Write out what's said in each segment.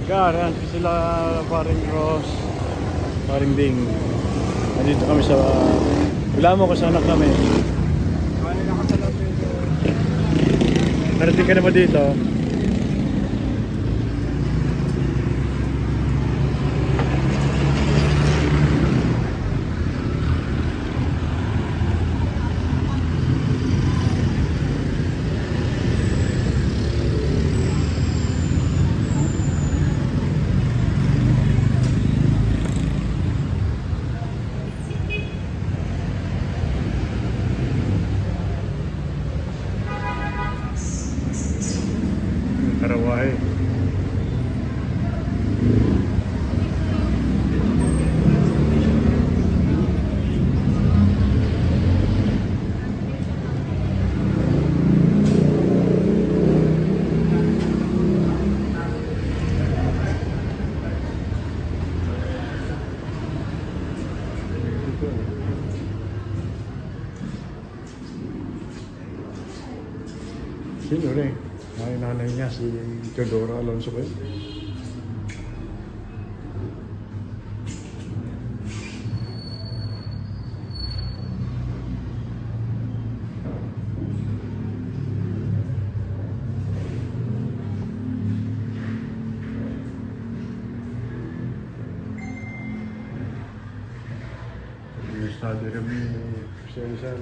Yan sila paring Ross, paring Ding. Nandito kami sa wala mo kung saan kami. Narating ka na ba dito? Karawahe. Sino rin? Ay, nanay niya, si Teodora Alonso ba yun? Estado rin siya.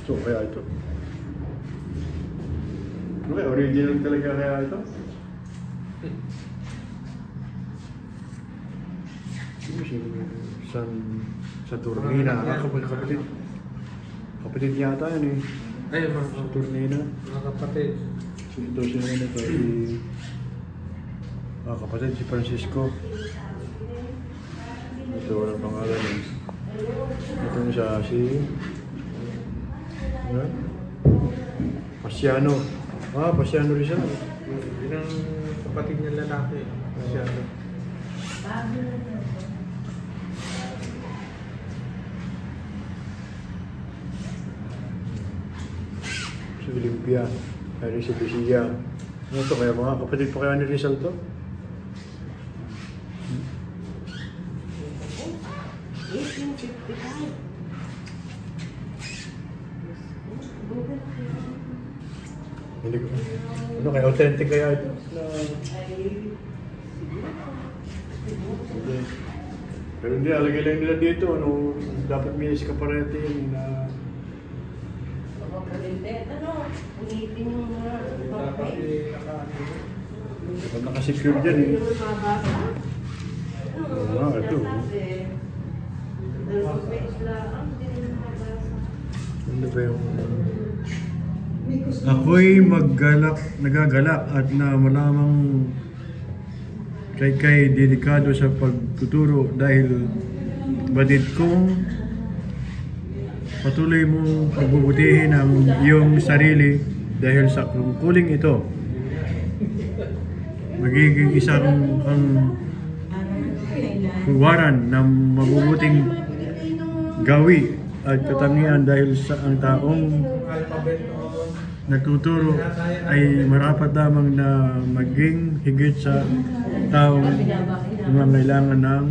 So, kaya ito? Okay, original talaga kaya ito? Sa Turnina, kapatid yata yan eh. Ay, sa Turnina. Mga kapatid. Ito siya na ito, kapatid si Francisco. Ito walang pangalan eh. Ito na siya si Pasiano. Pasiano rin siya. Yun ang kapatid niya lalaki. Pasiano. Si Olympia, kaya rin si Lucia. Ano to, kaya mga kapatid pa kaya ni Rizal to? Hindi ko. Ano kaya authentic kaya ito? Hindi. Pero hindi, alagay lang nila dito. Ano, dapat may iskaparete yun na... Ulitin yung mga Dapat nakasecure dyan eh. Ito. Ano ba yung... Ako'y nagagalak at na malamang kay dedikado sa pagtuturo dahil batid kong patuloy mong pagbubutihin ang iyong sarili dahil sa tungkuling ito. Magiging isang huwaran ng mabubuting gawi at katangian dahil sa ang taong nagtuturo ay marapat lamang na maging higit sa taong nangangailangan ng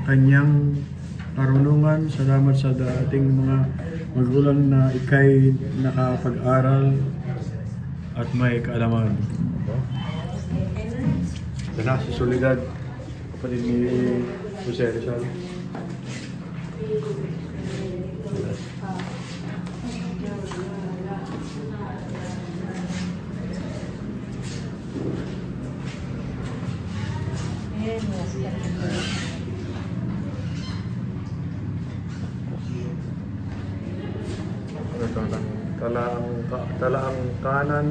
kanyang karunungan. Salamat sa dating mga magulang na ikay nakapag-aral at may kaalaman. Ito na si Soledad, kapatid ni Jose Rizal. Talaang kanan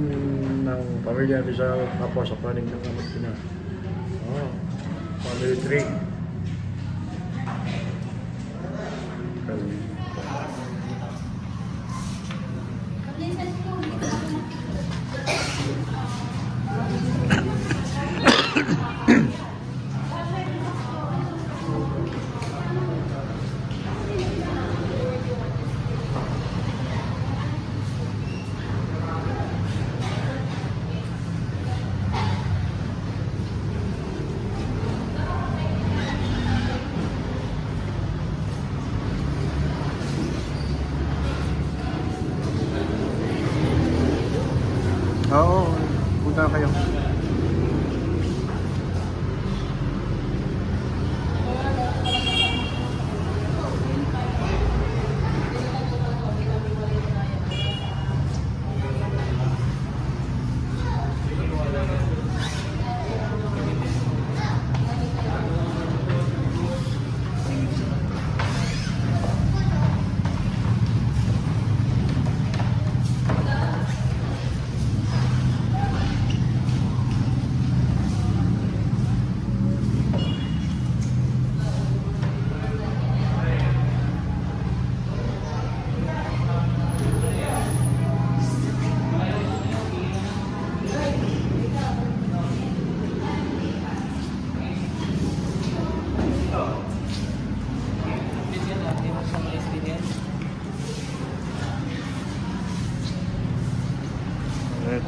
ng pamilya Rizal tapos sa panig ng amat ina. Family tree.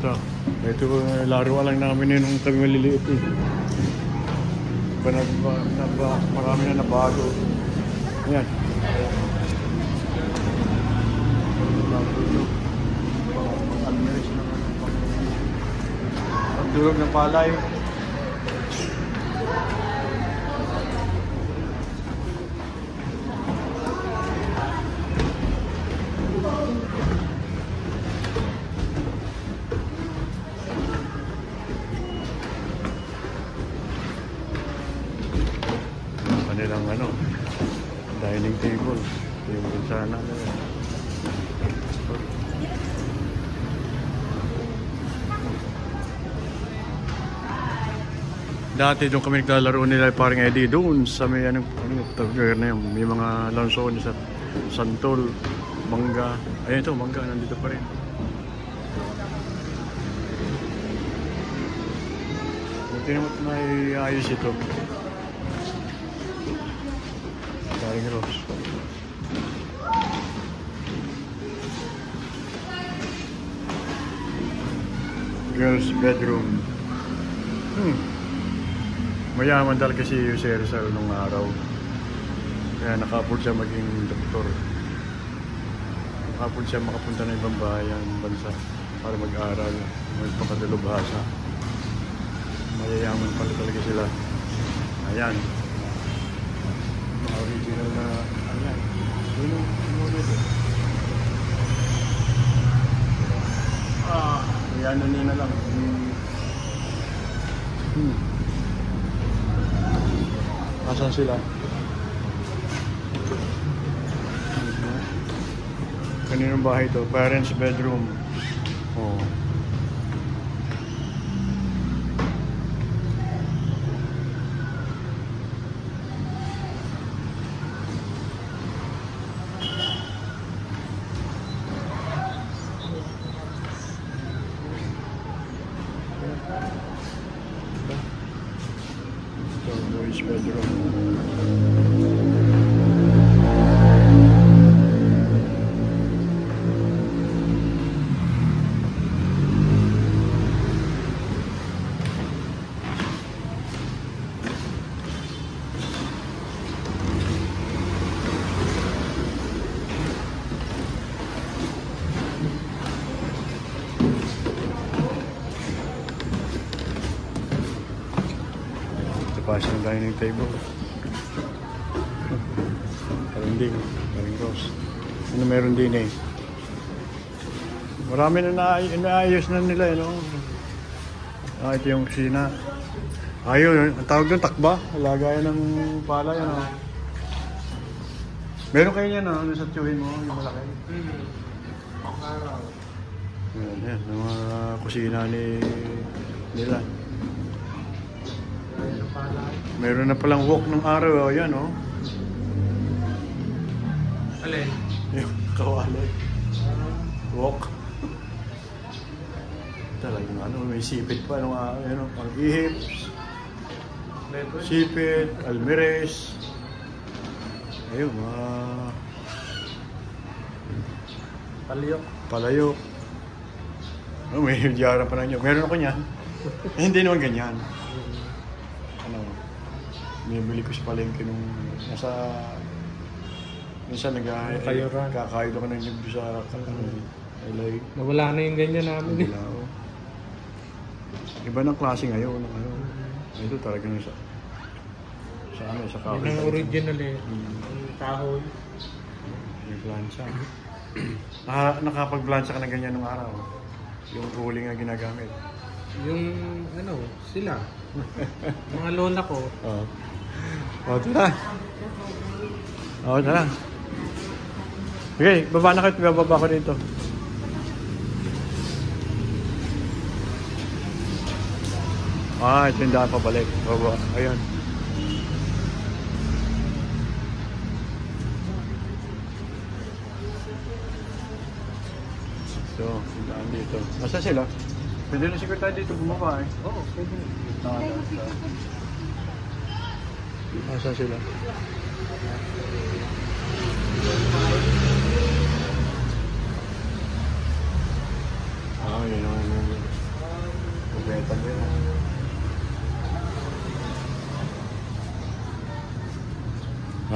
Ito, laro lang namin yun nung kami maliliit eh. Marami na nabago. Ayan. Ang durog ng palay. Kanilang dining table. Yung sana dati doon kami naglalaro nila parang Eddie doon sa may tagger na yun. May mga lanson sa santol, mangga. Ayun ito, mangga nandito pa rin. Buti naman may ayos ito. Paring Ross. Girls bedroom. Mayaman talaga si Jose Rizal nung araw. Kaya nakapod siya maging doktor. Nakapod siya makapunta ng ibang bayan, bansa para mag-aral, magpakadalubhasa. Mayayaman pala talaga sila. Ayan. Mga original na ayan. Yun yung ito. Ayan na nina lang. Asan sila? Kaninong bahay ito? Parents bedroom. Oh. So, boys bedroom. Tapas ng dining table. Paring Ross. Ano meron din eh. Marami na naayos na nila eh, no? Ito yung kusina. Ayun, ang tawag doon, takba. Lagayan ng palay, ano? Meron kayo yan, ano? Sa tiyuhin mo, yung malaki. Yan, yung mga kusina nila. Meron na palang walk ng araw, oh, yan, oh. Alin? Yung kawali. Walk. Talagang may sipit pa, pang-ihips. Sipit, almires. Ayun, mga... Palayok. May diara pa na nyo. Meron ako niyan. Hindi naman ganyan. Binibili ko sa palengke nung nasa... Minsan kakain ako ng nagdo sa LA. Nawala na yung ganyan namin. Iba ng klase ngayon. Ito talagang sa kahoy. Yan ang original eh. Yung kahoy. Yung plancha. Nakapag-plancha ka na ganyan nung araw. Yung ruling na ginagamit. Yung sila. Mga lola ko. Oo. Tara. Tara. Okay, baba na kayo. Bababa ko dito. Ito yung daan pabalik. Baba. Ayan. So, yung daan dito. Nasa sila? Pwede na siguro tayo dito bumaba eh. Oo, pwede. Nasa sila? Yun ang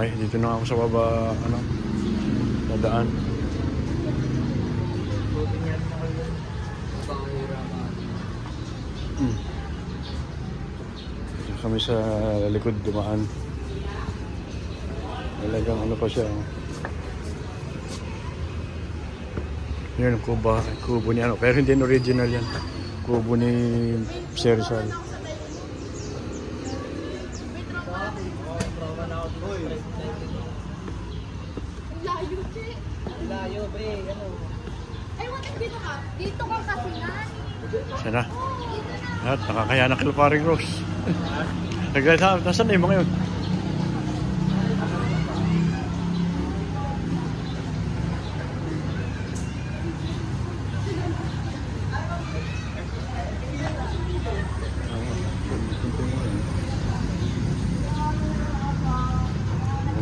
Okay, dito na ako sa baba, ano, nadaan. Buti niya na kayo. Pangahirapan. Dito kami sa likod dumaan. Talagang ano pa siya. Oh. Yun, kubo ni ano. Pero hindi original yan. Kubo ni Sir Rizal. Layo, che. Layo, pre. Ano? Ay, wala dito ka. Dito ka kasi nga. Sana. At nakakaya na kila paring Rose. Nasaan na yung mga yun?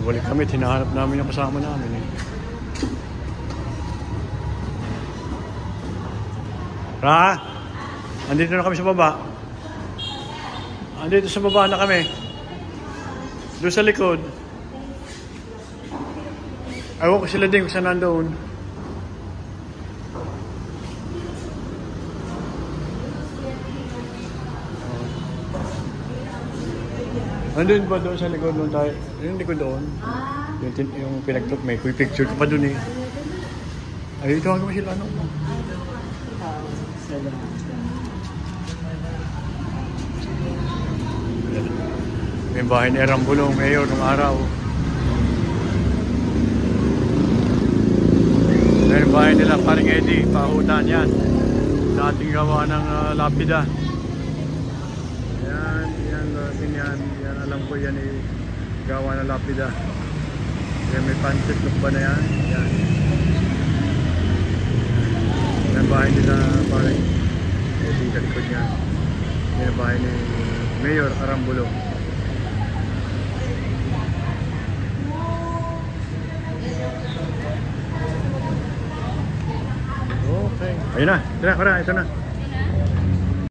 Balik kami, hinahanap namin yung kasama namin eh. Ra? Andito na kami sa baba. Andito sa baba na kami. Doon sa likod. Ayaw ko sila din kung saan nandoon. Nandun ba doon sa likod doon tayo? Yung likod doon. Yung pinag-took, may picture ko pa doon eh. Ay, ito hanggang sila ano. May bahay ni Arambulong, mayor ng araw. May bahay nila, paring Eddie, pahutan yan. Dating gawa ng lapida. Yan, alam ko yan eh, gawa ng lapida. Yan, may pancit look ba na yan? Yan. Yan bahay nila, paring Eddie, kalikod yan. Yan bahay ni Mayor Arambulong. Okay. Ayun na, tira, ito na.